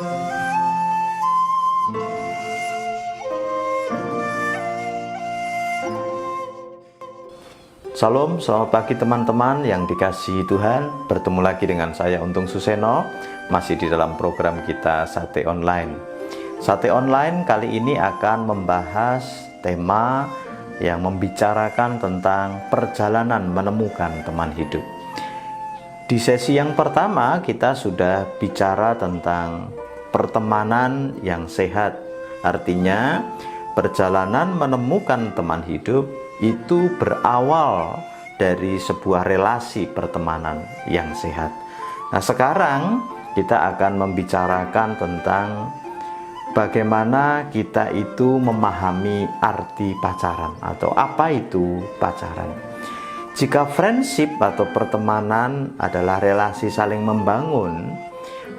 Salam, selamat pagi teman-teman yang dikasihi Tuhan. Bertemu lagi dengan saya Untung Suseno, masih di dalam program kita Sate Online. Sate Online kali ini akan membahas tema yang membicarakan tentang perjalanan menemukan teman hidup. Di sesi yang pertama kita sudah bicara tentang pertemanan yang sehat. Artinya perjalanan menemukan teman hidup itu berawal dari sebuah relasi pertemanan yang sehat. Nah, sekarang kita akan membicarakan tentang bagaimana kita itu memahami arti pacaran atau apa itu pacaran. Jika friendship atau pertemanan adalah relasi saling membangun,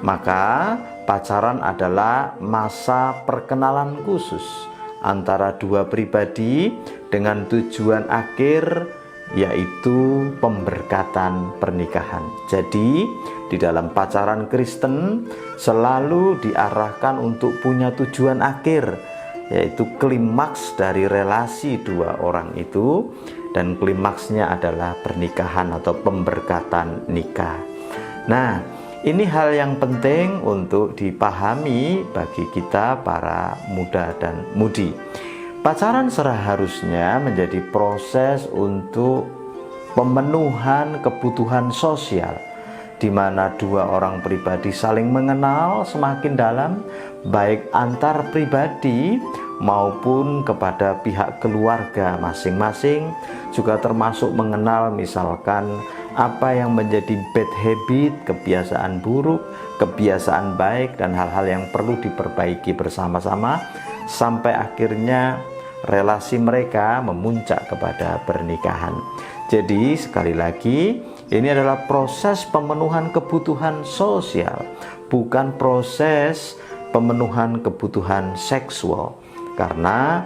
maka pacaran adalah masa perkenalan khusus antara dua pribadi dengan tujuan akhir yaitu pemberkatan pernikahan. Jadi di dalam pacaran Kristen selalu diarahkan untuk punya tujuan akhir, yaitu klimaks dari relasi dua orang itu, dan klimaksnya adalah pernikahan atau pemberkatan nikah. Nah, ini hal yang penting untuk dipahami bagi kita para muda dan mudi. Pacaran seharusnya menjadi proses untuk pemenuhan kebutuhan sosial, di mana dua orang pribadi saling mengenal semakin dalam, baik antar pribadi maupun kepada pihak keluarga masing-masing, juga termasuk mengenal misalkan apa yang menjadi bad habit, kebiasaan buruk, kebiasaan baik, dan hal-hal yang perlu diperbaiki bersama-sama sampai akhirnya relasi mereka memuncak kepada pernikahan. Jadi sekali lagi, ini adalah proses pemenuhan kebutuhan sosial, bukan proses pemenuhan kebutuhan seksual. Karena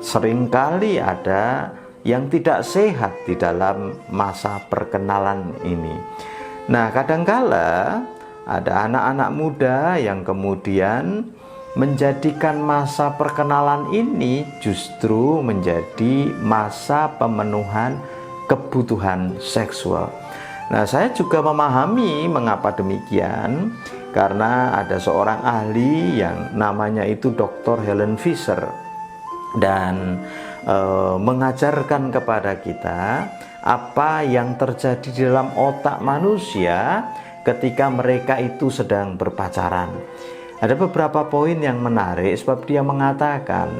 seringkali ada yang tidak sehat di dalam masa perkenalan ini. Nah, kadangkala ada anak-anak muda yang kemudian menjadikan masa perkenalan ini justru menjadi masa pemenuhan kebutuhan seksual. Nah, saya juga memahami mengapa demikian, karena ada seorang ahli yang namanya itu Dr. Helen Fisher, dan mengajarkan kepada kita apa yang terjadi di dalam otak manusia ketika mereka itu sedang berpacaran. Ada beberapa poin yang menarik, sebab dia mengatakan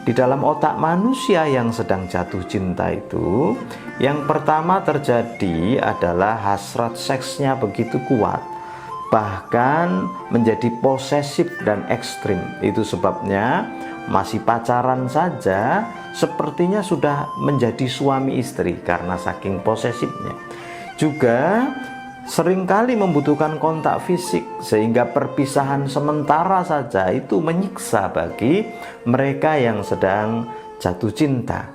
di dalam otak manusia yang sedang jatuh cinta itu, yang pertama terjadi adalah hasrat seksnya begitu kuat, bahkan menjadi posesif dan ekstrim. Itu sebabnya masih pacaran saja sepertinya sudah menjadi suami istri karena saking posesifnya. Juga seringkali membutuhkan kontak fisik, sehingga perpisahan sementara saja itu menyiksa bagi mereka yang sedang jatuh cinta.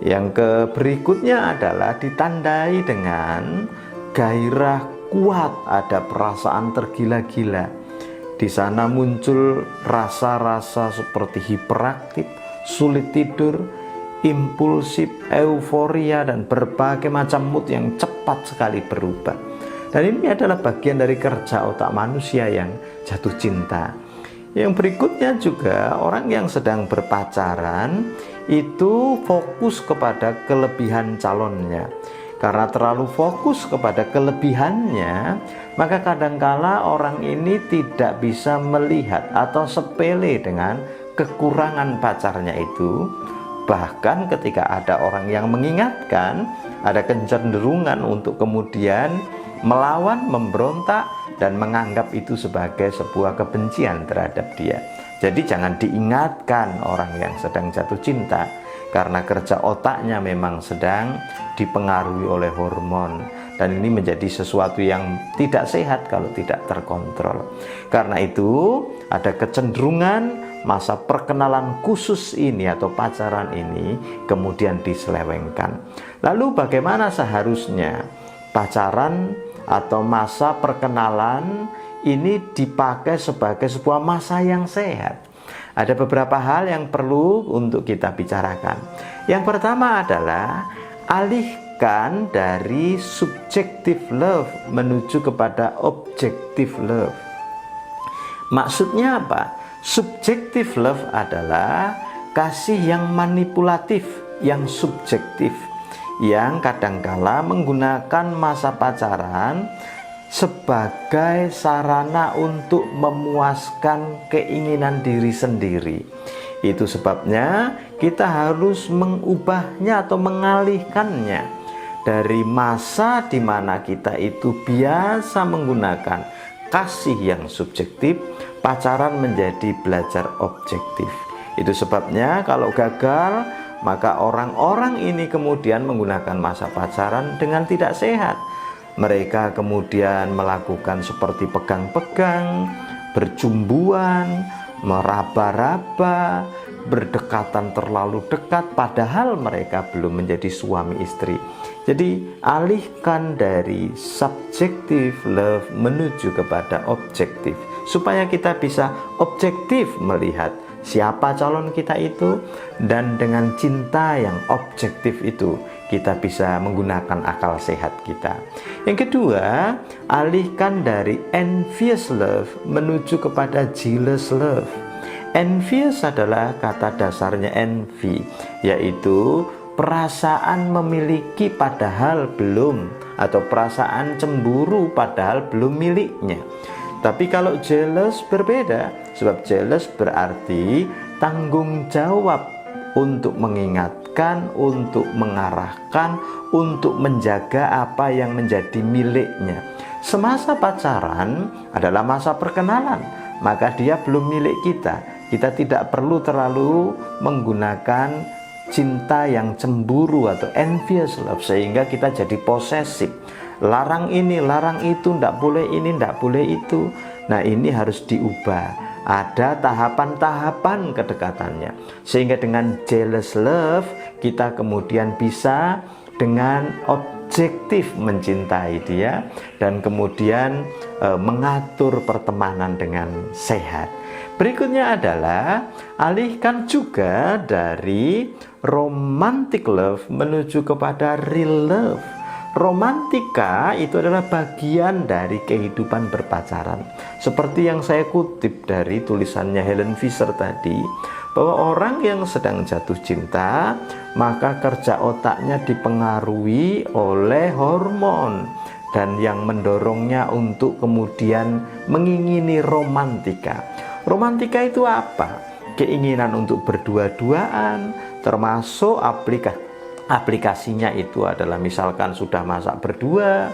Yang berikutnya adalah ditandai dengan gairah kuat, ada perasaan tergila-gila. Di sana muncul rasa-rasa seperti hiperaktif, sulit tidur, impulsif, euforia, dan berbagai macam mood yang cepat sekali berubah. Dan ini adalah bagian dari kerja otak manusia yang jatuh cinta. Yang berikutnya juga orang yang sedang berpacaran itu fokus kepada kelebihan calonnya. Karena terlalu fokus kepada kelebihannya, maka kadangkala orang ini tidak bisa melihat atau sepele dengan kekurangan pacarnya itu. Bahkan ketika ada orang yang mengingatkan, ada kecenderungan untuk kemudian melawan, memberontak, dan menganggap itu sebagai sebuah kebencian terhadap dia. Jadi jangan diingatkan orang yang sedang jatuh cinta, karena kerja otaknya memang sedang dipengaruhi oleh hormon, dan ini menjadi sesuatu yang tidak sehat kalau tidak terkontrol. Karena itu ada kecenderungan masa perkenalan khusus ini atau pacaran ini kemudian diselewengkan. Lalu bagaimana seharusnya pacaran atau masa perkenalan ini dipakai sebagai sebuah masa yang sehat. Ada beberapa hal yang perlu untuk kita bicarakan. Yang pertama adalah alihkan dari subjective love menuju kepada objective love. Maksudnya apa? Subjective love adalah kasih yang manipulatif, yang subjektif, yang kadangkala menggunakan masa pacaran sebagai sarana untuk memuaskan keinginan diri sendiri. Itu sebabnya kita harus mengubahnya atau mengalihkannya dari masa di mana kita itu biasa menggunakan kasih yang subjektif, pacaran menjadi belajar objektif. Itu sebabnya kalau gagal, maka orang-orang ini kemudian menggunakan masa pacaran dengan tidak sehat. Mereka kemudian melakukan seperti pegang-pegang, bercumbuan, meraba-raba, berdekatan terlalu dekat, padahal mereka belum menjadi suami istri. Jadi alihkan dari subjective love menuju kepada objektif, supaya kita bisa objektif melihat siapa calon kita itu, dan dengan cinta yang objektif itu kita bisa menggunakan akal sehat kita. Yang kedua, alihkan dari envious love menuju kepada jealous love. Envious adalah kata dasarnya envy, yaitu perasaan memiliki padahal belum, atau perasaan cemburu padahal belum miliknya. Tapi kalau jealous berbeda, sebab jealous berarti tanggung jawab untuk mengingatkan, untuk mengarahkan, untuk menjaga apa yang menjadi miliknya. Semasa pacaran adalah masa perkenalan, maka dia belum milik kita. Kita tidak perlu terlalu menggunakan cinta yang cemburu atau envious love sehingga kita jadi posesif. Larang ini, larang itu, tidak boleh ini, tidak boleh itu. Nah, ini harus diubah. Ada tahapan-tahapan kedekatannya, sehingga dengan jealous love kita kemudian bisa dengan objektif mencintai dia, dan kemudian mengatur pertemanan dengan sehat. Berikutnya adalah alihkan juga dari romantic love menuju kepada real love. Romantika itu adalah bagian dari kehidupan berpacaran. Seperti yang saya kutip dari tulisannya Helen Fisher tadi, bahwa orang yang sedang jatuh cinta, maka kerja otaknya dipengaruhi oleh hormon, dan yang mendorongnya untuk kemudian mengingini romantika. Romantika itu apa? Keinginan untuk berdua-duaan, termasuk aplikasinya itu adalah misalkan sudah masak berdua,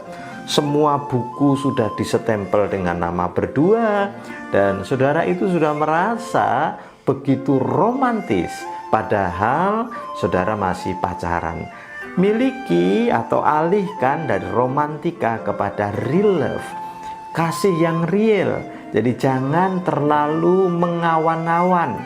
semua buku sudah disestempel dengan nama berdua, dan saudara itu sudah merasa begitu romantis, padahal saudara masih pacaran. Miliki atau alihkan dari romantika kepada real love, kasih yang real. Jadi jangan terlalu mengawan-awan.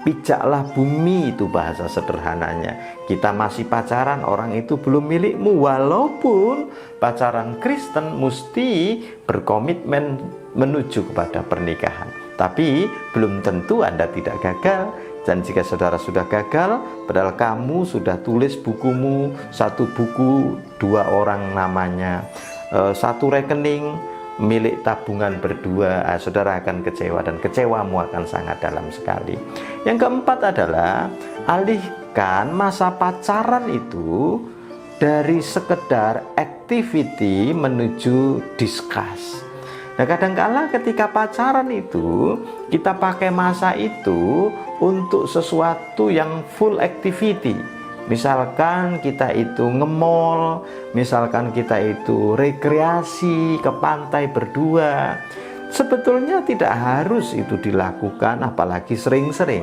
Pijaklah bumi, itu bahasa sederhananya. Kita masih pacaran, orang itu belum milikmu. Walaupun pacaran Kristen mesti berkomitmen menuju kepada pernikahan, tapi belum tentu Anda tidak gagal. Dan jika saudara sudah gagal, padahal kamu sudah tulis bukumu, satu buku 2 orang namanya, satu rekening milik tabungan berdua, saudara akan kecewa, dan kecewamu akan sangat dalam sekali. Yang keempat adalah alihkan masa pacaran itu dari sekedar activity menuju discuss. Nah, kadangkala ketika pacaran itu kita pakai masa itu untuk sesuatu yang full activity. Misalkan kita itu nge-mall, misalkan kita itu rekreasi ke pantai berdua. Sebetulnya tidak harus itu dilakukan, apalagi sering-sering.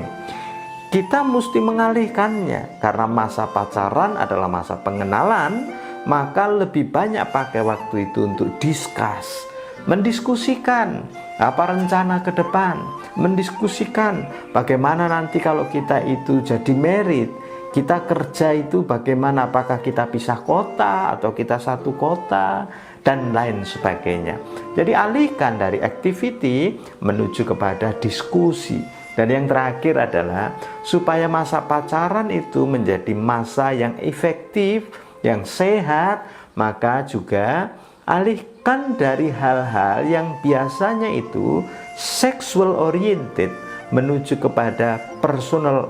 Kita mesti mengalihkannya, karena masa pacaran adalah masa pengenalan, maka lebih banyak pakai waktu itu untuk discuss, mendiskusikan apa rencana ke depan, mendiskusikan bagaimana nanti kalau kita itu jadi married, kita kerja itu bagaimana, apakah kita pisah kota atau kita satu kota, dan lain sebagainya. Jadi alihkan dari activity menuju kepada diskusi. Dan yang terakhir adalah supaya masa pacaran itu menjadi masa yang efektif, yang sehat, maka juga alihkan dari hal-hal yang biasanya itu sexual oriented menuju kepada personal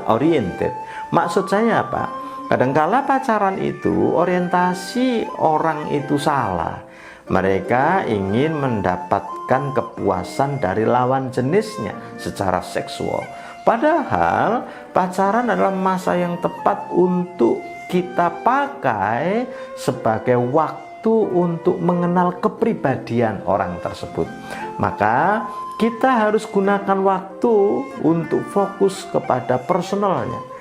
oriented. Maksud saya apa? Kadangkala pacaran itu orientasi orang itu salah. Mereka ingin mendapatkan kepuasan dari lawan jenisnya secara seksual. Padahal pacaran adalah masa yang tepat untuk kita pakai sebagai waktu untuk mengenal kepribadian orang tersebut. Maka kita harus gunakan waktu untuk fokus kepada personalnya.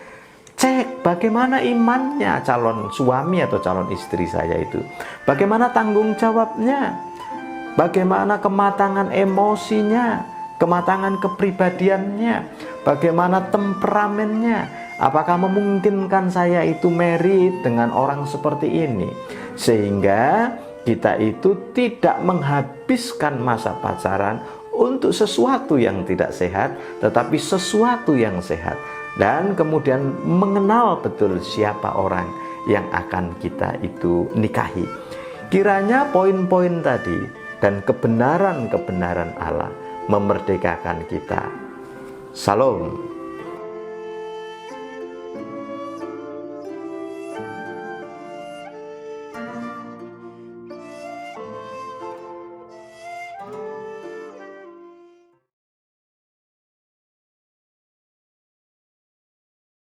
Cek bagaimana imannya calon suami atau calon istri saya itu. Bagaimana tanggung jawabnya. Bagaimana kematangan emosinya, kematangan kepribadiannya, bagaimana temperamennya. Apakah memungkinkan saya itu married dengan orang seperti ini. Sehingga kita itu tidak menghabiskan masa pacaran untuk sesuatu yang tidak sehat, tetapi sesuatu yang sehat. Dan kemudian mengenal betul siapa orang yang akan kita itu nikahi. Kiranya poin-poin tadi dan kebenaran-kebenaran Allah memerdekakan kita. Salam.